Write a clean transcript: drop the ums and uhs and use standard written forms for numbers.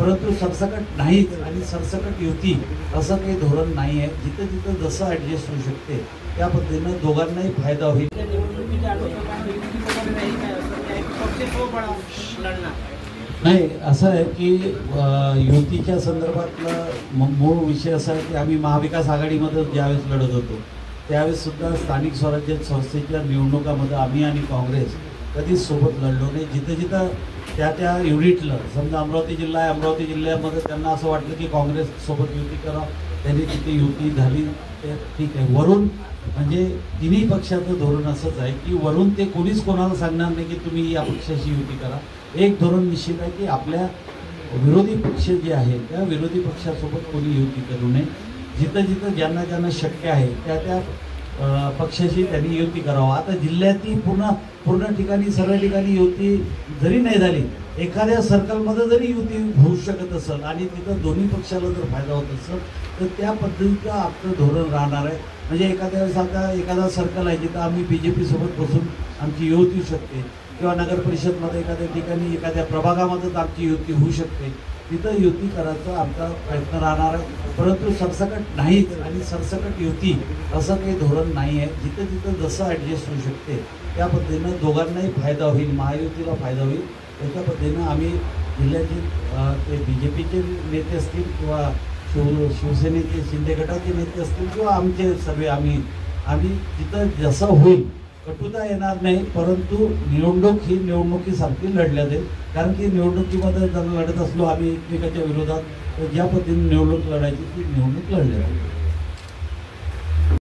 परंतु सरसकट नाहीच आणि सरसकट युती असं काही धोरण नाही आहे. जिथं जिथं जसं ॲडजस्ट होऊ शकते त्या पद्धतीनं दोघांनाही फायदा होईल. नाही, असं आहे की युतीच्या संदर्भातला मूळ विषय असा आहे की आम्ही महाविकास आघाडीमध्ये ज्यावेळेस लढत होतो त्यावेळेस सुद्धा स्थानिक स्वराज्य संस्थेच्या निवडणुकामध्ये आम्ही आणि काँग्रेस कधीच सोबत लढलो नाही. जिथं जिथं त्या युनिटला समजा अमरावती जिल्हा आहे, अमरावती जिल्ह्यामध्ये त्यांना असं वाटलं की काँग्रेससोबत युती करा, त्यांनी तिथे युती झाली, ते ठीक आहे. वरून म्हणजे तिन्ही पक्षाचं धोरण असंच आहे की वरून ते कोणीच कोणाला सांगणार नाही की तुम्ही या पक्षाशी युती करा. एक धोरण निश्चित आहे की आपल्या विरोधी पक्ष जे आहे त्या विरोधी पक्षासोबत कोणी युती करू नये. जिथं जिथं ज्यांना ज्यांना शक्य आहे त्या त्या पक्षाशी त्यांनी युती करावं. आता जिल्ह्यातील पूर्ण ठिकाणी सर्व ठिकाणी युती जरी नाही झाली, एखाद्या सर्कलमध्ये जरी युती होऊ शकत असेल आणि तिथं दोन्ही पक्षाला जर फायदा होत असेल तर त्या पद्धतीचं आपलं धोरण राहणार आहे. म्हणजे एखाद्या वेळेस आता एखादा सर्कल आहे जिथं आम्ही BJP सोबत बसून आमची युती होऊ शकते किंवा नगर परिषदमध्ये एखाद्या ठिकाणी एखाद्या प्रभागामध्येच आमची युती होऊ शकते, तिथं युती करायचा आमचा प्रयत्न राहणार आहे. परंतु सरसकट नाहीच आणि सरसकट युती असं काही धोरण नाही आहे. जिथं जिथं जसं ॲडजस्ट होऊ शकते त्या पद्धतीनं दोघांनाही फायदा होईल, महायुतीला फायदा होईल. त्याच्या पद्धतीनं आम्ही जिल्ह्याचे ते BJPचे नेते असतील किंवा शिवसेनेचे शिंदे गटाचे नेते असतील किंवा आमचे सगळे आम्ही तिथं जसं होईल कटुता येणार नाही. परंतु निवडणूक ही निवडणुकीसारखी लढल्या जाईल. कारण की निवडणुकीमध्ये जर लढत असलो आम्ही एकमेकाच्या विरोधात, तर ज्या पद्धतीने निवडणूक लढायची ती निवडणूक लढल्या जाईल.